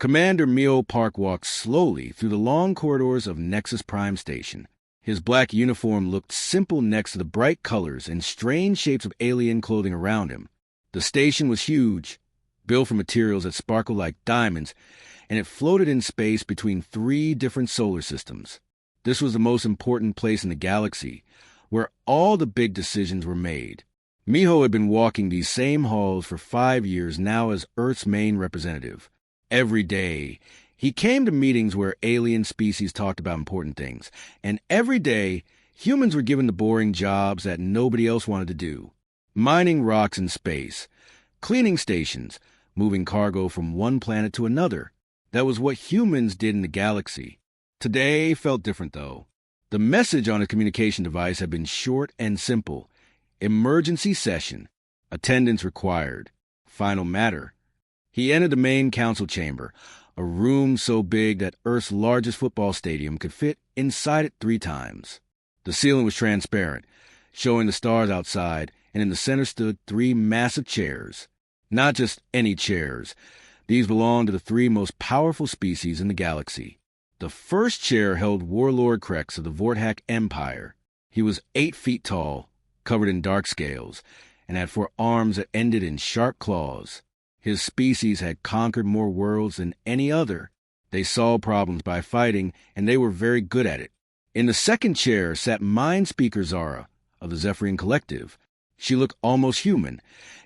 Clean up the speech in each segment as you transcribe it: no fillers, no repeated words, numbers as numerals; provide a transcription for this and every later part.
Commander Mio Park walked slowly through the long corridors of Nexus Prime Station. His black uniform looked simple next to the bright colors and strange shapes of alien clothing around him. The station was huge, built from materials that sparkled like diamonds, and it floated in space between 3 different solar systems. This was the most important place in the galaxy, where all the big decisions were made. Miho had been walking these same halls for 5 years now as Earth's main representative. Every day, he came to meetings where alien species talked about important things, and every day, humans were given the boring jobs that nobody else wanted to do. Mining rocks in space, cleaning stations, moving cargo from one planet to another. That was what humans did in the galaxy. Today felt different, though. The message on his communication device had been short and simple. Emergency session. Attendance required. Final matter. He entered the main council chamber, a room so big that Earth's largest football stadium could fit inside it 3 times. The ceiling was transparent, showing the stars outside, and in the center stood 3 massive chairs. Not just any chairs. These belonged to the 3 most powerful species in the galaxy. The first chair held Warlord Krex of the Vorthak Empire. He was 8 feet tall, covered in dark scales, and had 4 arms that ended in sharp claws. His species had conquered more worlds than any other. They solved problems by fighting, and they were very good at it. In the second chair sat Mind Speaker Zara of the Zephyrian Collective. She looked almost human,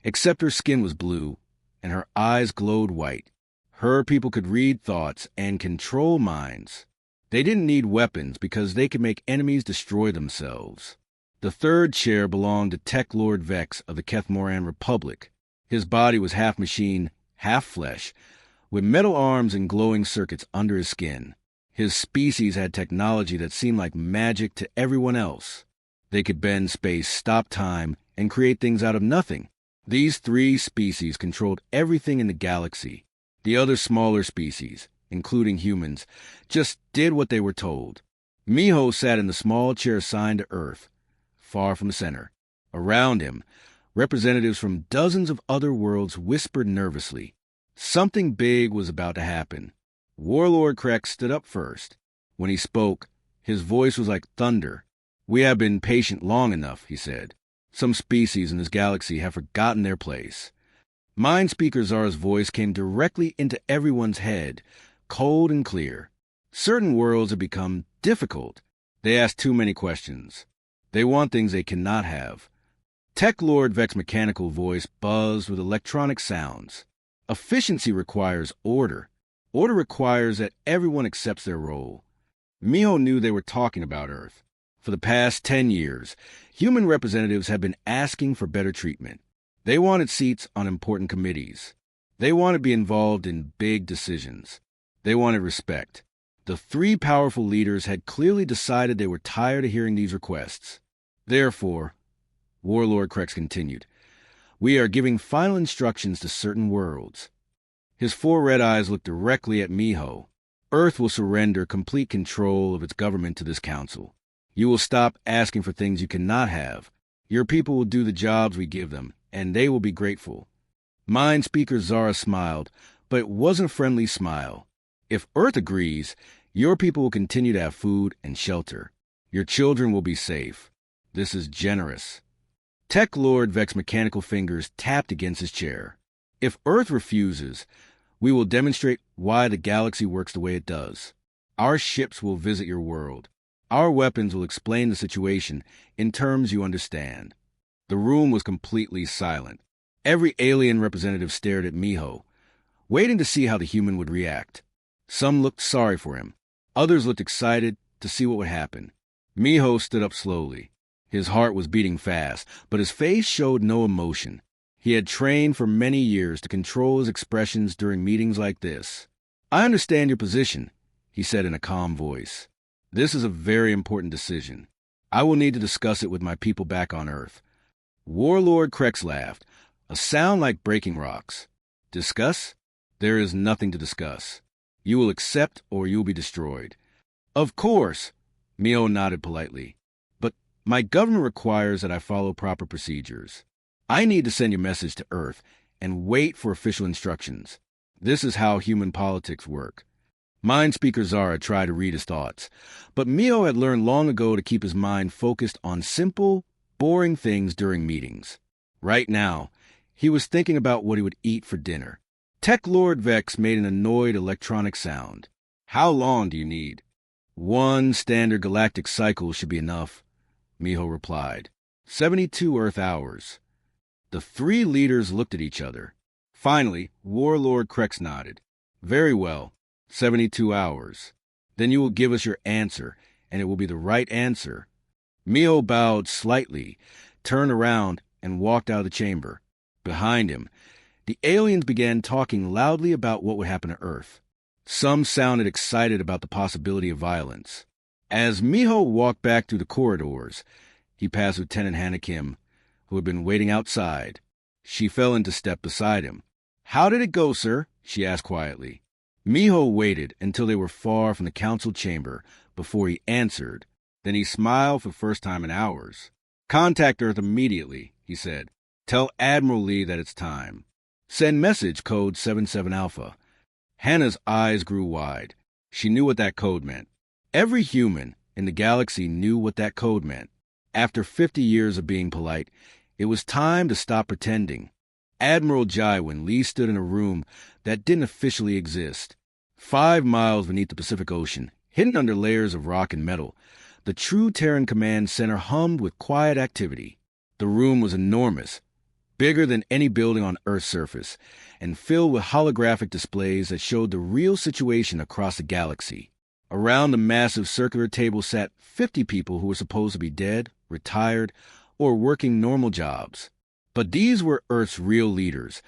except her skin was blue, and her eyes glowed white. Her people could read thoughts and control minds. They didn't need weapons because they could make enemies destroy themselves. The third chair belonged to Tech Lord Vex of the Kethmoran Republic. His body was half machine, half flesh, with metal arms and glowing circuits under his skin. His species had technology that seemed like magic to everyone else. They could bend space, stop time, and create things out of nothing. These 3 species controlled everything in the galaxy. The other smaller species, including humans, just did what they were told. Miho sat in the small chair assigned to Earth, far from the center. Around him, representatives from dozens of other worlds whispered nervously. Something big was about to happen. Warlord Krex stood up first. When he spoke, his voice was like thunder. "We have been patient long enough," he said. "Some species in this galaxy have forgotten their place." Mind Speaker Zara's voice came directly into everyone's head, cold and clear. Certain worlds have become difficult. They ask too many questions. They want things they cannot have. Tech Lord Vex's mechanical voice buzzed with electronic sounds. Efficiency requires order. Order requires that everyone accepts their role. Miho knew they were talking about Earth. For the past 10 years, human representatives have been asking for better treatment. They wanted seats on important committees. They wanted to be involved in big decisions. They wanted respect. The 3 powerful leaders had clearly decided they were tired of hearing these requests. Therefore, Warlord Krex continued, "We are giving final instructions to certain worlds." His 4 red eyes looked directly at Miho. Earth will surrender complete control of its government to this council. You will stop asking for things you cannot have. Your people will do the jobs we give them, and they will be grateful. Mind Speaker Zara smiled, but it wasn't a friendly smile. If Earth agrees, your people will continue to have food and shelter. Your children will be safe. This is generous. Tech Lord Vex's mechanical fingers tapped against his chair. If Earth refuses, we will demonstrate why the galaxy works the way it does. Our ships will visit your world. Our weapons will explain the situation in terms you understand. The room was completely silent. Every alien representative stared at Miho, waiting to see how the human would react. Some looked sorry for him. Others looked excited to see what would happen. Miho stood up slowly. His heart was beating fast, but his face showed no emotion. He had trained for many years to control his expressions during meetings like this. "I understand your position," he said in a calm voice. "This is a very important decision. I will need to discuss it with my people back on Earth." Warlord Krex laughed, a sound like breaking rocks. "Discuss? There is nothing to discuss. You will accept or you will be destroyed." "Of course," Miho nodded politely. "But my government requires that I follow proper procedures. I need to send your message to Earth and wait for official instructions. This is how human politics work. Mind Speaker Zara tried to read his thoughts, but Mio had learned long ago to keep his mind focused on simple, boring things during meetings. Right now, he was thinking about what he would eat for dinner. Tech Lord Vex made an annoyed electronic sound. How long do you need? One standard galactic cycle should be enough, Miho replied. 72 Earth hours. The three leaders looked at each other. Finally, Warlord Krex nodded. Very well, 72 hours. Then you will give us your answer, and it will be the right answer. Miho bowed slightly, turned around, and walked out of the chamber. Behind him, the aliens began talking loudly about what would happen to Earth. Some sounded excited about the possibility of violence. As Miho walked back through the corridors, he passed Lieutenant Hannah Kim, who had been waiting outside. She fell into step beside him. "How did it go, sir?" she asked quietly. Miho waited until they were far from the council chamber before he answered. Then he smiled for the first time in hours. "Contact Earth immediately," he said. "Tell Admiral Lee that it's time. Send message code 77 Alpha." Hannah's eyes grew wide. She knew what that code meant. Every human in the galaxy knew what that code meant. After 50 years of being polite, it was time to stop pretending. Admiral Jai when Lee stood in a room that didn't officially exist. 5 miles beneath the Pacific Ocean, hidden under layers of rock and metal, the true Terran Command Center hummed with quiet activity. The room was enormous, bigger than any building on Earth's surface, and filled with holographic displays that showed the real situation across the galaxy. Around the massive circular table sat 50 people who were supposed to be dead, retired, or working normal jobs. But these were Earth's real leaders,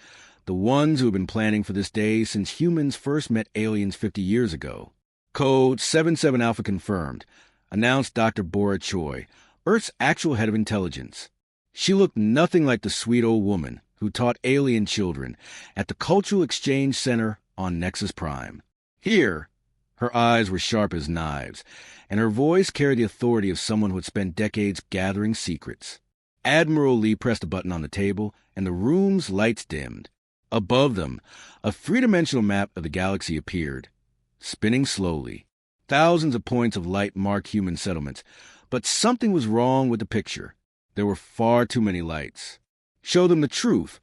the ones who had been planning for this day since humans first met aliens 50 years ago. Code 77 Alpha confirmed, announced Dr. Bora Choi, Earth's actual head of intelligence. She looked nothing like the sweet old woman who taught alien children at the Cultural Exchange Center on Nexus Prime. Here, her eyes were sharp as knives, and her voice carried the authority of someone who had spent decades gathering secrets. Admiral Lee pressed a button on the table, and the room's lights dimmed. Above them, a three-dimensional map of the galaxy appeared, spinning slowly. Thousands of points of light marked human settlements, but something was wrong with the picture. There were far too many lights. "Show them the truth,"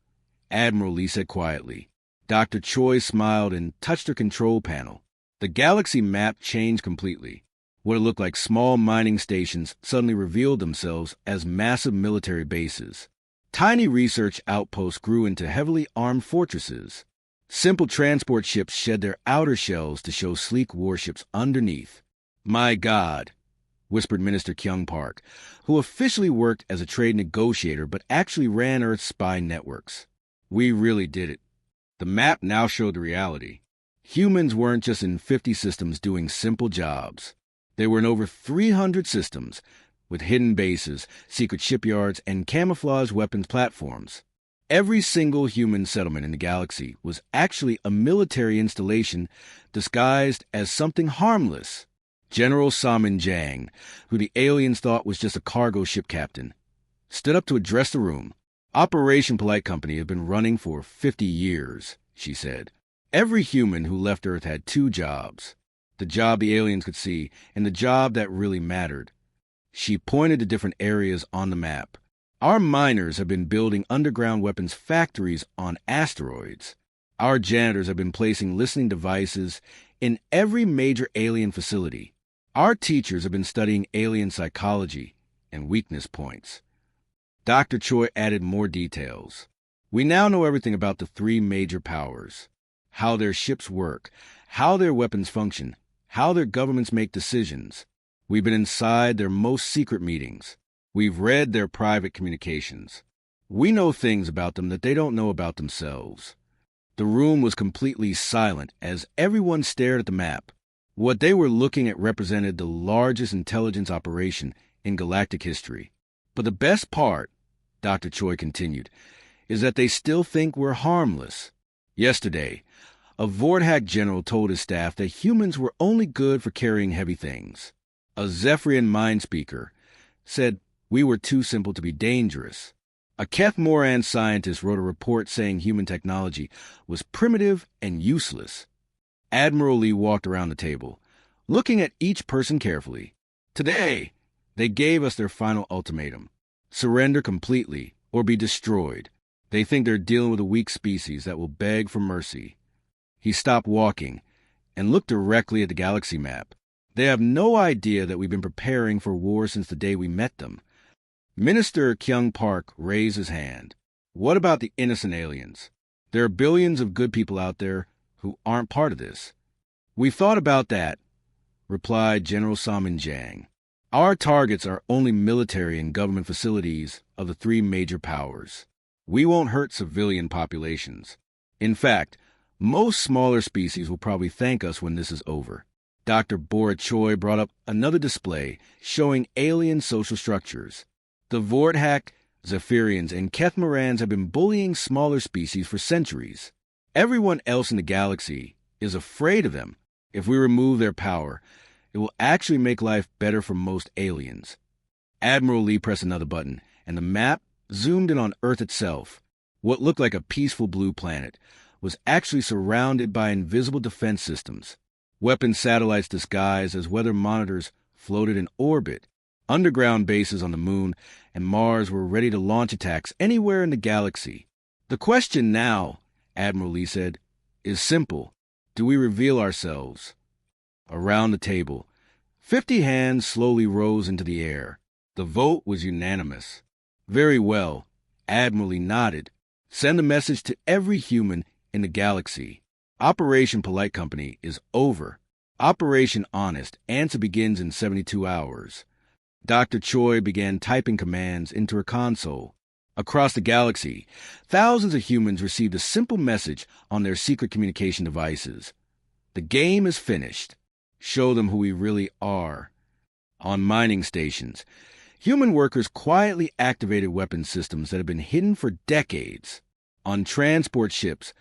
Admiral Lee said quietly. Dr. Choi smiled and touched her control panel. The galaxy map changed completely. What looked like small mining stations suddenly revealed themselves as massive military bases. Tiny research outposts grew into heavily armed fortresses. Simple transport ships shed their outer shells to show sleek warships underneath. "My God," whispered Minister Kyung Park, who officially worked as a trade negotiator but actually ran Earth's spy networks. "We really did it." The map now showed the reality. Humans weren't just in 50 systems doing simple jobs. They were in over 300 systems, with hidden bases, secret shipyards, and camouflage weapons platforms. Every single human settlement in the galaxy was actually a military installation disguised as something harmless. General Saman Jang, who the aliens thought was just a cargo ship captain, stood up to address the room. "Operation Polite Company had been running for 50 years, she said. "Every human who left Earth had 2 jobs. The job the aliens could see, and the job that really mattered." She pointed to different areas on the map. "Our miners have been building underground weapons factories on asteroids. Our janitors have been placing listening devices in every major alien facility. Our teachers have been studying alien psychology and weakness points." Dr. Choi added more details. "We now know everything about the 3 major powers, how their ships work, how their weapons function, how their governments make decisions. We've been inside their most secret meetings. We've read their private communications. We know things about them that they don't know about themselves." The room was completely silent as everyone stared at the map. What they were looking at represented the largest intelligence operation in galactic history. "But the best part," Dr. Choi continued, "is that they still think we're harmless. Yesterday, a Vorthack general told his staff that humans were only good for carrying heavy things. A Zephyrian mind speaker said we were too simple to be dangerous. A Keth Moran scientist wrote a report saying human technology was primitive and useless. Admiral Lee walked around the table, looking at each person carefully. Today, they gave us their final ultimatum. Surrender completely or be destroyed. They think they're dealing with a weak species that will beg for mercy. He stopped walking and looked directly at the galaxy map. They have no idea that we've been preparing for war since the day we met them. Minister Kyung Park raised his hand. What about the innocent aliens? There are billions of good people out there who aren't part of this. We thought about that, replied General Salman Jang. Our targets are only military and government facilities of the three major powers. We won't hurt civilian populations. In fact, most smaller species will probably thank us when this is over. Dr. Bora Choi brought up another display showing alien social structures. The Vorthak, Zephyrians, and Keth Morans have been bullying smaller species for centuries. Everyone else in the galaxy is afraid of them. If we remove their power, it will actually make life better for most aliens. Admiral Lee pressed another button, and the map zoomed in on Earth itself. What looked like a peaceful blue planet was actually surrounded by invisible defense systems. Weapon satellites disguised as weather monitors floated in orbit. Underground bases on the Moon and Mars were ready to launch attacks anywhere in the galaxy. The question now, Admiral Lee said, is simple. Do we reveal ourselves? Around the table, 50 hands slowly rose into the air. The vote was unanimous. Very well, Admiral Lee nodded. Send a message to every human in the galaxy. Operation Polite Company is over. Operation Honest answer begins in 72 hours. Dr. Choi began typing commands into her console. Across the galaxy, thousands of humans received a simple message on their secret communication devices. The game is finished. Show them who we really are. On mining stations, human workers quietly activated weapon systems that had been hidden for decades. On transport ships,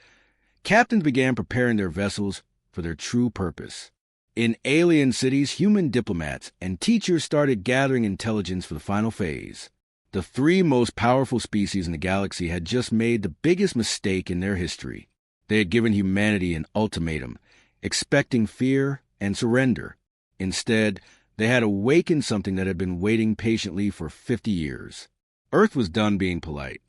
captains began preparing their vessels for their true purpose. In alien cities, human diplomats and teachers started gathering intelligence for the final phase. The three most powerful species in the galaxy had just made the biggest mistake in their history. They had given humanity an ultimatum, expecting fear and surrender. Instead, they had awakened something that had been waiting patiently for 50 years. Earth was done being polite.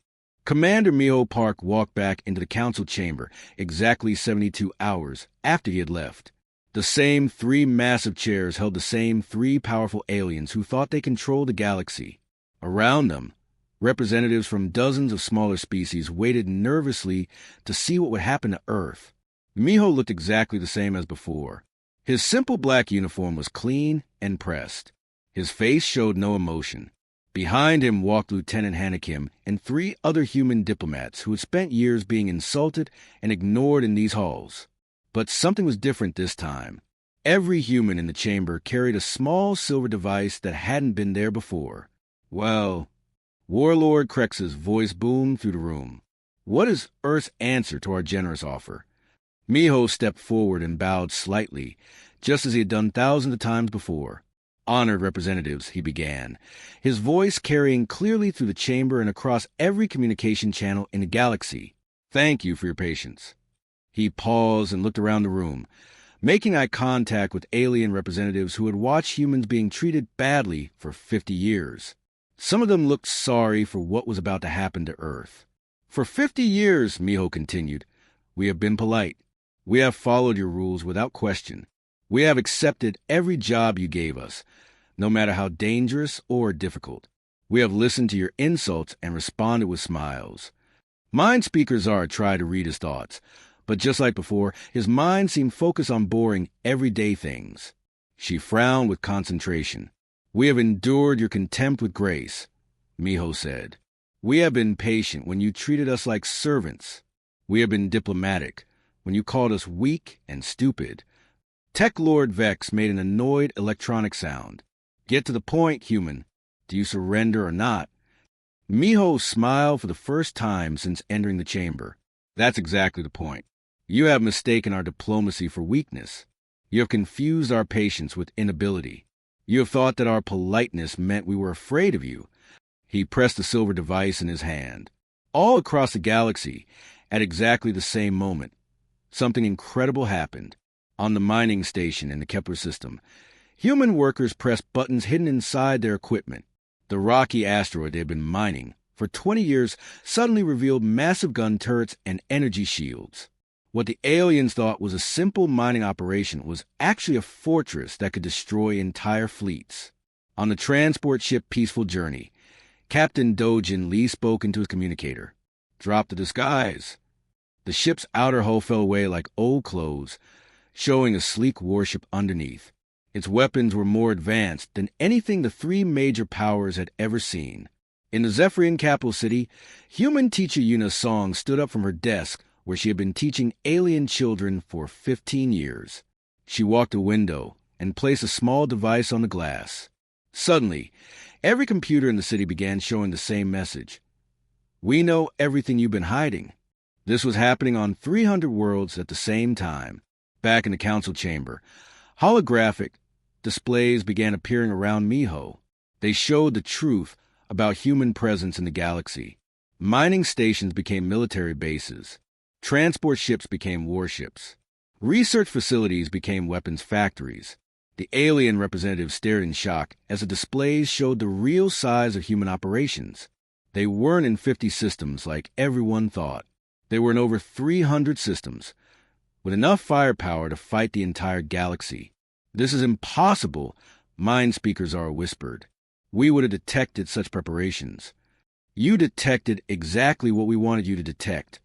Commander Miho Park walked back into the council chamber exactly 72 hours after he had left. The same three massive chairs held the same three powerful aliens who thought they controlled the galaxy. Around them, representatives from dozens of smaller species waited nervously to see what would happen to Earth. Miho looked exactly the same as before. His simple black uniform was clean and pressed. His face showed no emotion. Behind him walked Lieutenant Hanakim and three other human diplomats who had spent years being insulted and ignored in these halls. But something was different this time. Every human in the chamber carried a small silver device that hadn't been there before. Well, Warlord Krex's voice boomed through the room. What is Earth's answer to our generous offer? Miho stepped forward and bowed slightly, just as he had done thousands of times before. Honored representatives, he began, his voice carrying clearly through the chamber and across every communication channel in the galaxy. Thank you for your patience. He paused and looked around the room, making eye contact with alien representatives who had watched humans being treated badly for 50 years. Some of them looked sorry for what was about to happen to Earth. For 50 years, Miho continued, we have been polite. We have followed your rules without question. We have accepted every job you gave us, no matter how dangerous or difficult. We have listened to your insults and responded with smiles. Mind Speaker Zard tried to read his thoughts, but just like before, his mind seemed focused on boring, everyday things. She frowned with concentration. We have endured your contempt with grace, Miho said. We have been patient when you treated us like servants. We have been diplomatic when you called us weak and stupid. Tech Lord Vex made an annoyed electronic sound. Get to the point, human. Do you surrender or not? Miho smiled for the first time since entering the chamber. That's exactly the point. You have mistaken our diplomacy for weakness. You have confused our patience with inability. You have thought that our politeness meant we were afraid of you. He pressed the silver device in his hand. All across the galaxy, at exactly the same moment, something incredible happened. On the mining station in the Kepler system, human workers pressed buttons hidden inside their equipment. The rocky asteroid they had been mining for 20 years suddenly revealed massive gun turrets and energy shields. What the aliens thought was a simple mining operation was actually a fortress that could destroy entire fleets. On the transport ship Peaceful Journey, Captain Dojin Lee spoke into his communicator. "Drop the disguise." The ship's outer hull fell away like old clothes, showing a sleek warship underneath. Its weapons were more advanced than anything the three major powers had ever seen. In the Zephyrian capital city, human teacher Yuna Song stood up from her desk where she had been teaching alien children for 15 years. She walked to a window and placed a small device on the glass. Suddenly, every computer in the city began showing the same message. "We know everything you've been hiding." This was happening on 300 worlds at the same time. Back in the council chamber, holographic displays began appearing around Miho. They showed the truth about human presence in the galaxy. Mining stations became military bases. Transport ships became warships. Research facilities became weapons factories. The alien representatives stared in shock as the displays showed the real size of human operations. They weren't in 50 systems like everyone thought. They were in over 300 systems, with enough firepower to fight the entire galaxy. "This is impossible," Mind Speaker Zara whispered. "We would have detected such preparations." "You detected exactly what we wanted you to detect,"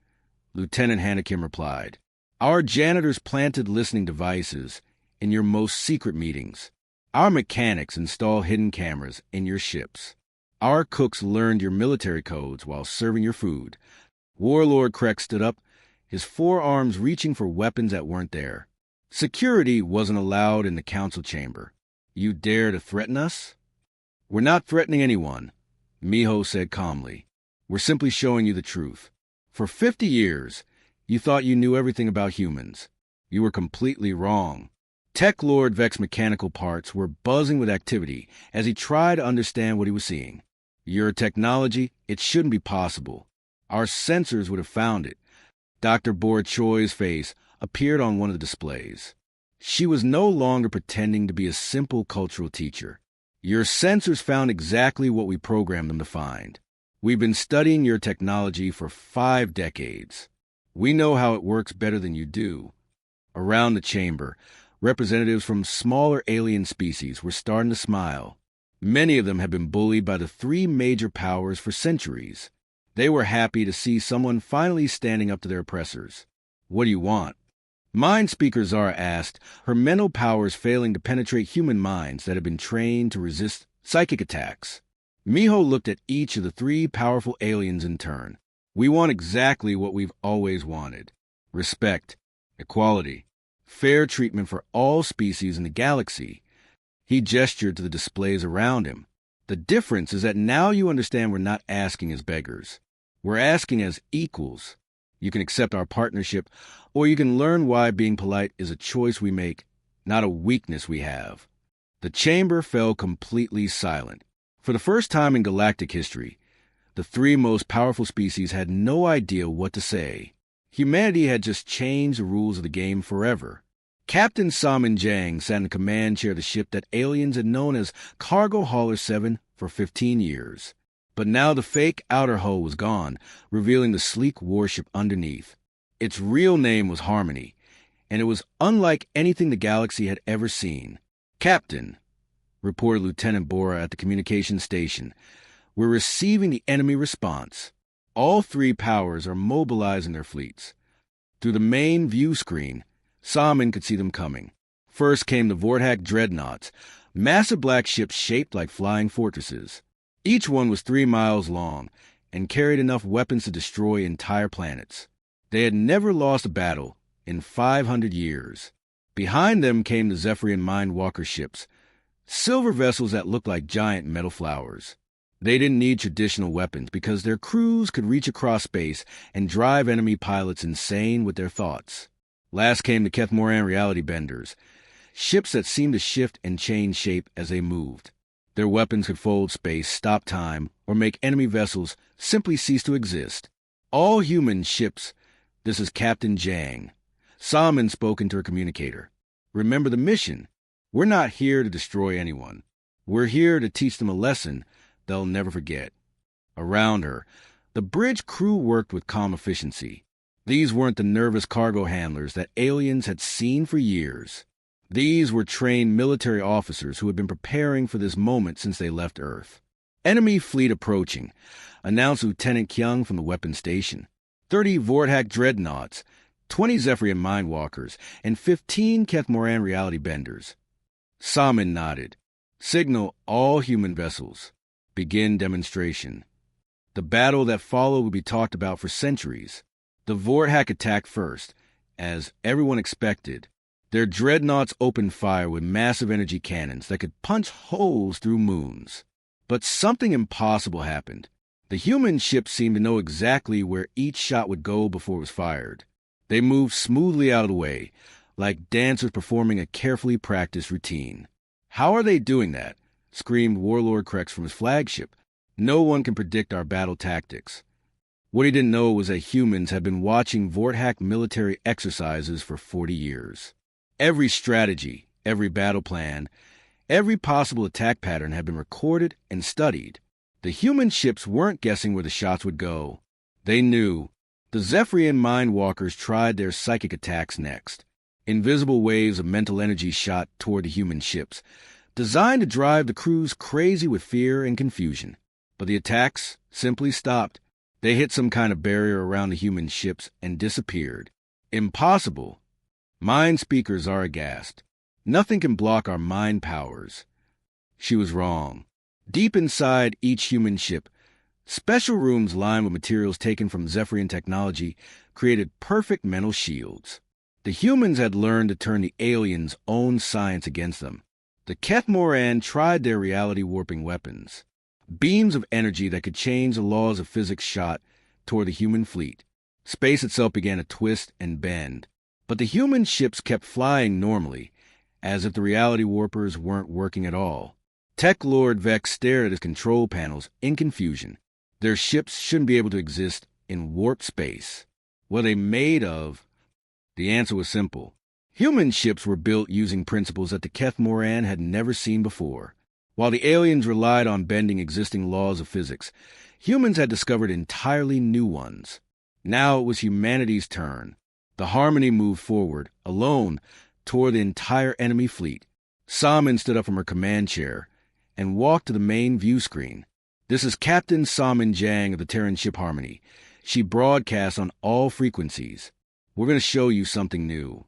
Lieutenant Hanakim replied. "Our janitors planted listening devices in your most secret meetings. Our mechanics install hidden cameras in your ships. Our cooks learned your military codes while serving your food." Warlord Krek stood up, his forearms reaching for weapons that weren't there. Security wasn't allowed in the council chamber. "You dare to threaten us?" "We're not threatening anyone," Miho said calmly. "We're simply showing you the truth. For 50 years, you thought you knew everything about humans. You were completely wrong." Tech Lord Vex's mechanical parts were buzzing with activity as he tried to understand what he was seeing. "Your technology, it shouldn't be possible. Our sensors would have found it." Dr. Bor Choi's face appeared on one of the displays. She was no longer pretending to be a simple cultural teacher. "Your sensors found exactly what we programmed them to find. We've been studying your technology for 5 decades. We know how it works better than you do." Around the chamber, representatives from smaller alien species were starting to smile. Many of them had been bullied by the 3 major powers for centuries. They were happy to see someone finally standing up to their oppressors. "What do you want?" Mind Speaker Zara asked, her mental powers failing to penetrate human minds that had been trained to resist psychic attacks. Miho looked at each of the 3 powerful aliens in turn. "We want exactly what we've always wanted. Respect, equality, fair treatment for all species in the galaxy." He gestured to the displays around him. "The difference is that now you understand we're not asking as beggars. We're asking as equals. You can accept our partnership, or you can learn why being polite is a choice we make, not a weakness we have." The chamber fell completely silent. For the first time in galactic history, the 3 most powerful species had no idea what to say. Humanity had just changed the rules of the game forever. Captain Salmon Jang sat in the command chair of the ship that aliens had known as Cargo Hauler 7 for 15 years. But now the fake outer hull was gone, revealing the sleek warship underneath. Its real name was Harmony, and it was unlike anything the galaxy had ever seen. "Captain," reported Lieutenant Bora at the communication station, "we're receiving the enemy response. All 3 powers are mobilizing their fleets." Through the main view screen, Salmon could see them coming. First came the Vortak dreadnoughts, massive black ships shaped like flying fortresses. Each one was 3 miles long and carried enough weapons to destroy entire planets. They had never lost a battle in 500 years. Behind them came the Zephyrian Mindwalker ships, silver vessels that looked like giant metal flowers. They didn't need traditional weapons because their crews could reach across space and drive enemy pilots insane with their thoughts. Last came the Kethmoran reality benders, ships that seemed to shift and change shape as they moved. Their weapons could fold space, stop time, or make enemy vessels simply cease to exist. All human ships. This is Captain Jang. Salmon spoke into her communicator. Remember the mission. We're not here to destroy anyone. We're here to teach them a lesson they'll never forget. Around her, the bridge crew worked with calm efficiency. These weren't the nervous cargo handlers that aliens had seen for years. These were trained military officers who had been preparing for this moment since they left Earth. Enemy fleet approaching, announced Lieutenant Kyung from the weapons station. 30 Vorthak dreadnoughts, 20 Zephyrian mindwalkers, and 15 Kethmoran reality benders. Salmon nodded. Signal all human vessels. Begin demonstration. The battle that followed would be talked about for centuries. The Vorthak attacked first, as everyone expected. Their dreadnoughts opened fire with massive energy cannons that could punch holes through moons. But something impossible happened. The human ships seemed to know exactly where each shot would go before it was fired. They moved smoothly out of the way, like dancers performing a carefully practiced routine. "How are they doing that?" screamed Warlord Krex from his flagship. "No one can predict our battle tactics." What he didn't know was that humans had been watching Vorthak military exercises for 40 years. Every strategy, every battle plan, every possible attack pattern had been recorded and studied. The human ships weren't guessing where the shots would go. They knew. The Zephyrian mindwalkers tried their psychic attacks next. Invisible waves of mental energy shot toward the human ships, designed to drive the crews crazy with fear and confusion. But the attacks simply stopped. They hit some kind of barrier around the human ships and disappeared. Impossible. Mind speakers are aghast. Nothing can block our mind powers. She was wrong. Deep inside each human ship, special rooms lined with materials taken from Zephyrian technology created perfect mental shields. The humans had learned to turn the aliens' own science against them. The Kethmoran tried their reality-warping weapons. Beams of energy that could change the laws of physics shot toward the human fleet. Space itself began to twist and bend. But the human ships kept flying normally, as if the reality warpers weren't working at all. Tech Lord Vex stared at his control panels in confusion. Their ships shouldn't be able to exist in warp space. What are they made of? The answer was simple. Human ships were built using principles that the Kethmoran had never seen before. While the aliens relied on bending existing laws of physics, humans had discovered entirely new ones. Now it was humanity's turn. The Harmony moved forward, alone, toward the entire enemy fleet. Salmon stood up from her command chair and walked to the main view screen. "This is Captain Salmon Jang of the Terran ship Harmony. She broadcasts on all frequencies. We're going to show you something new."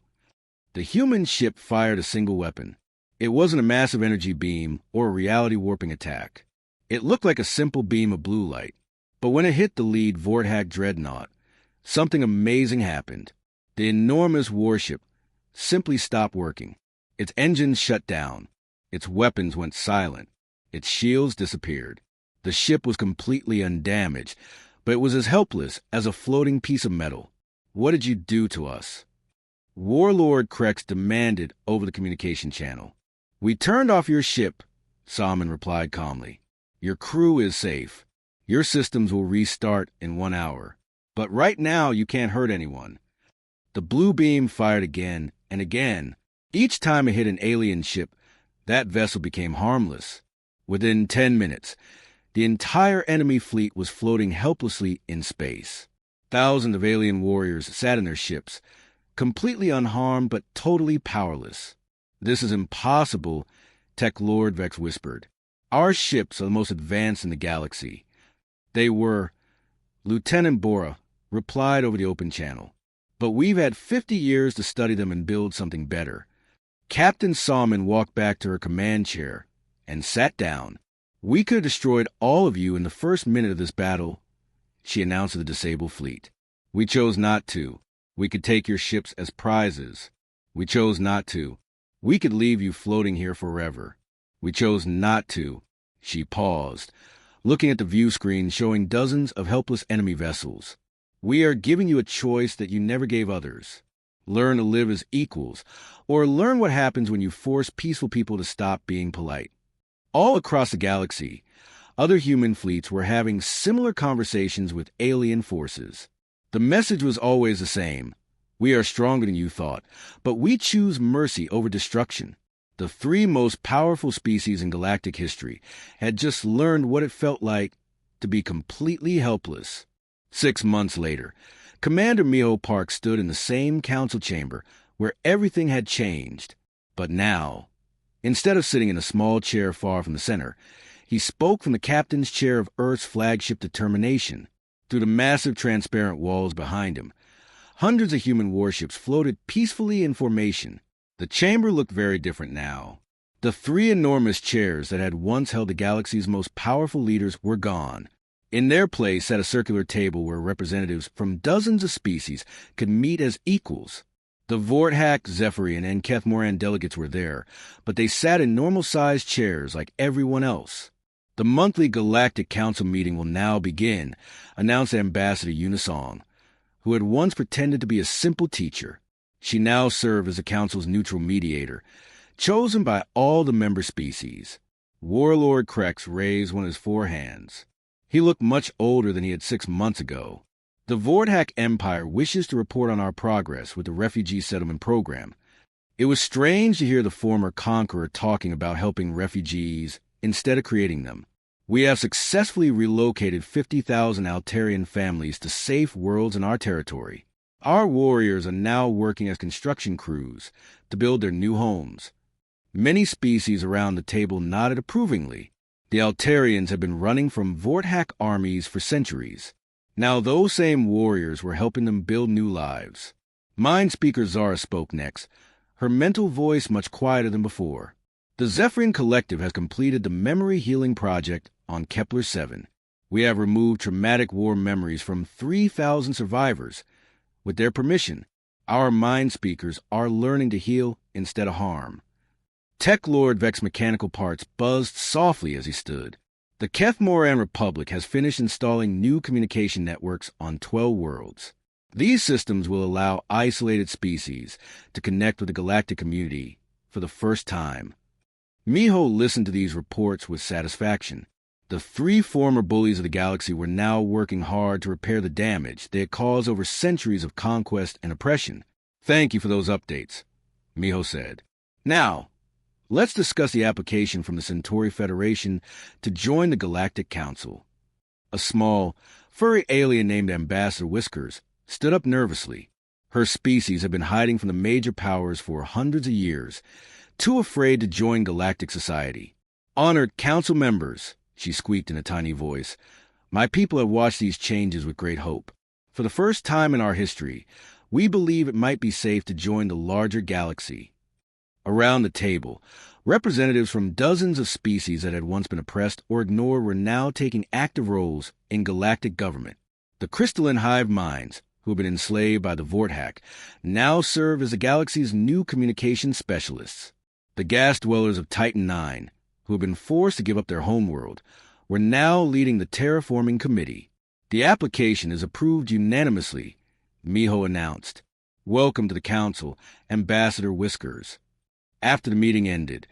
The human ship fired a single weapon. It wasn't a massive energy beam or a reality-warping attack. It looked like a simple beam of blue light. But when it hit the lead Vorthak dreadnought, something amazing happened. The enormous warship simply stopped working. Its engines shut down. Its weapons went silent. Its shields disappeared. The ship was completely undamaged, but it was as helpless as a floating piece of metal. "What did you do to us?" Warlord Krex demanded over the communication channel. "We turned off your ship," Salmon replied calmly. "Your crew is safe. Your systems will restart in 1 hour. But right now you can't hurt anyone." The blue beam fired again and again. Each time it hit an alien ship, that vessel became harmless. Within 10 minutes, the entire enemy fleet was floating helplessly in space. Thousands of alien warriors sat in their ships, completely unharmed but totally powerless. "This is impossible," Tech Lord Vex whispered. "Our ships are the most advanced in the galaxy." They were. Lieutenant Bora replied over the open channel. "But we've had 50 years to study them and build something better." Captain Salmon walked back to her command chair and sat down. "We could have destroyed all of you in the first minute of this battle," she announced to the disabled fleet. "We chose not to. We could take your ships as prizes. We chose not to. We could leave you floating here forever. We chose not to." She paused, looking at the view screen showing dozens of helpless enemy vessels. "We are giving you a choice that you never gave others. Learn to live as equals, or learn what happens when you force peaceful people to stop being polite." All across the galaxy, other human fleets were having similar conversations with alien forces. The message was always the same. We are stronger than you thought, but we choose mercy over destruction. The three most powerful species in galactic history had just learned what it felt like to be completely helpless. 6 months later, Commander Miho Park stood in the same council chamber where everything had changed. But now, instead of sitting in a small chair far from the center, he spoke from the captain's chair of Earth's flagship Determination. Through the massive transparent walls behind him, hundreds of human warships floated peacefully in formation. The chamber looked very different now. The three enormous chairs that had once held the galaxy's most powerful leaders were gone. In their place sat a circular table where representatives from dozens of species could meet as equals. The Vorthak, Zephyrian, and Kethmoran delegates were there, but they sat in normal-sized chairs like everyone else. The monthly Galactic Council meeting will now begin, announced Ambassador Unisong, who had once pretended to be a simple teacher. She now served as the Council's neutral mediator, chosen by all the member species. Warlord Krex raised one of his four hands. He looked much older than he had 6 months ago. The Vorthak Empire wishes to report on our progress with the refugee settlement program. It was strange to hear the former conqueror talking about helping refugees instead of creating them. We have successfully relocated 50,000 Altarian families to safe worlds in our territory. Our warriors are now working as construction crews to build their new homes. Many species around the table nodded approvingly. The Altarians have been running from Vorthak armies for centuries. Now those same warriors were helping them build new lives. Mind Speaker Zara spoke next, her mental voice much quieter than before. The Zephyrian Collective has completed the Memory Healing Project on Kepler 7. We have removed traumatic war memories from 3,000 survivors. With their permission, our mind speakers are learning to heal instead of harm. Tech Lord Vex Mechanical Parts buzzed softly as he stood. The Kethmoran Republic has finished installing new communication networks on 12 worlds. These systems will allow isolated species to connect with the galactic community for the first time. Miho listened to these reports with satisfaction. The three former bullies of the galaxy were now working hard to repair the damage they had caused over centuries of conquest and oppression. Thank you for those updates, Miho said. Now, let's discuss the application from the Centauri Federation to join the Galactic Council. A small, furry alien named Ambassador Whiskers stood up nervously. Her species had been hiding from the major powers for hundreds of years, too afraid to join galactic society. Honored council members, she squeaked in a tiny voice, my people have watched these changes with great hope. For the first time in our history, we believe it might be safe to join the larger galaxy. Around the table, representatives from dozens of species that had once been oppressed or ignored were now taking active roles in galactic government. The crystalline hive minds, who had been enslaved by the Vorthak, now serve as the galaxy's new communications specialists. The gas dwellers of Titan IX, who had been forced to give up their homeworld, were now leading the terraforming committee. The application is approved unanimously, Miho announced. Welcome to the council, Ambassador Whiskers. After the meeting ended,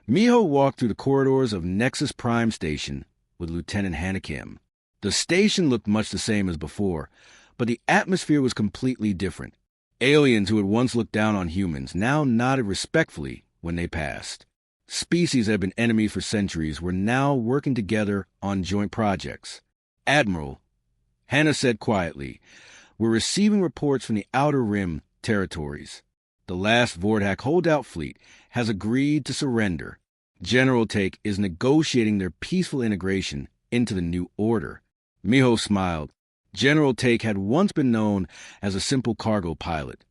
Miho walked through the corridors of Nexus Prime Station with Lieutenant Hanakim. The station looked much the same as before, but the atmosphere was completely different. Aliens who had once looked down on humans now nodded respectfully when they passed. Species that had been enemies for centuries were now working together on joint projects. Admiral, Hannah said quietly, we're receiving reports from the Outer Rim territories. The last Vorthak holdout fleet has agreed to surrender. General Take is negotiating their peaceful integration into the new order. Miho smiled. General Take had once been known as a simple cargo pilot,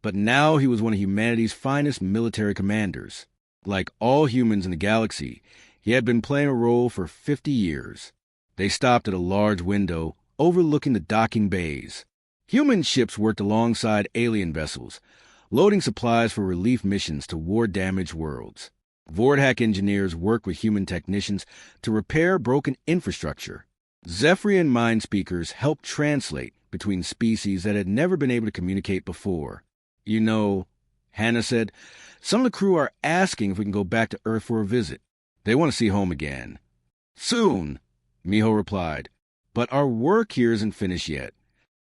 but now he was one of humanity's finest military commanders. Like all humans in the galaxy, he had been playing a role for 50 years. They stopped at a large window overlooking the docking bays. Human ships worked alongside alien vessels, loading supplies for relief missions to war-damaged worlds. Vorthak engineers worked with human technicians to repair broken infrastructure. Zephyrian mind speakers helped translate between species that had never been able to communicate before. You know, Hannah said, some of the crew are asking if we can go back to Earth for a visit. They want to see home again. Soon, Miho replied. But our work here isn't finished yet.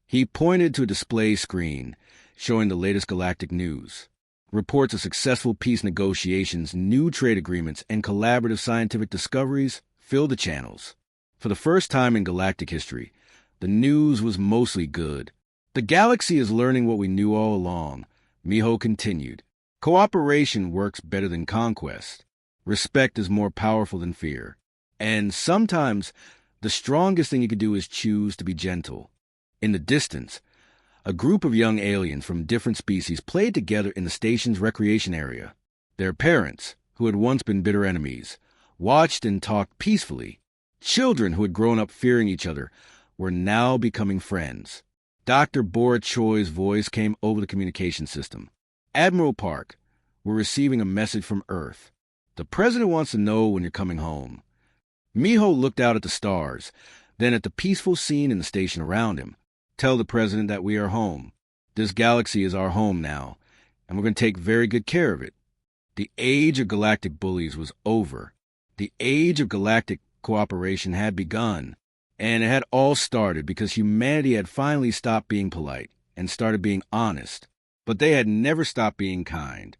He pointed to a display screen showing the latest galactic news. Reports of successful peace negotiations, new trade agreements, and collaborative scientific discoveries filled the channels. For the first time in galactic history, the news was mostly good. The galaxy is learning what we knew all along, Miho continued. Cooperation works better than conquest. Respect is more powerful than fear. And sometimes, the strongest thing you can do is choose to be gentle. In the distance, a group of young aliens from different species played together in the station's recreation area. Their parents, who had once been bitter enemies, watched and talked peacefully. Children who had grown up fearing each other were now becoming friends. Dr. Bora Choi's voice came over the communication system. Admiral Park, we're receiving a message from Earth. The president wants to know when you're coming home. Miho looked out at the stars, then at the peaceful scene in the station around him. Tell the president that we are home. This galaxy is our home now, and we're going to take very good care of it. The age of galactic bullies was over. The age of galactic cooperation had begun, and it had all started because humanity had finally stopped being polite and started being honest, but they had never stopped being kind.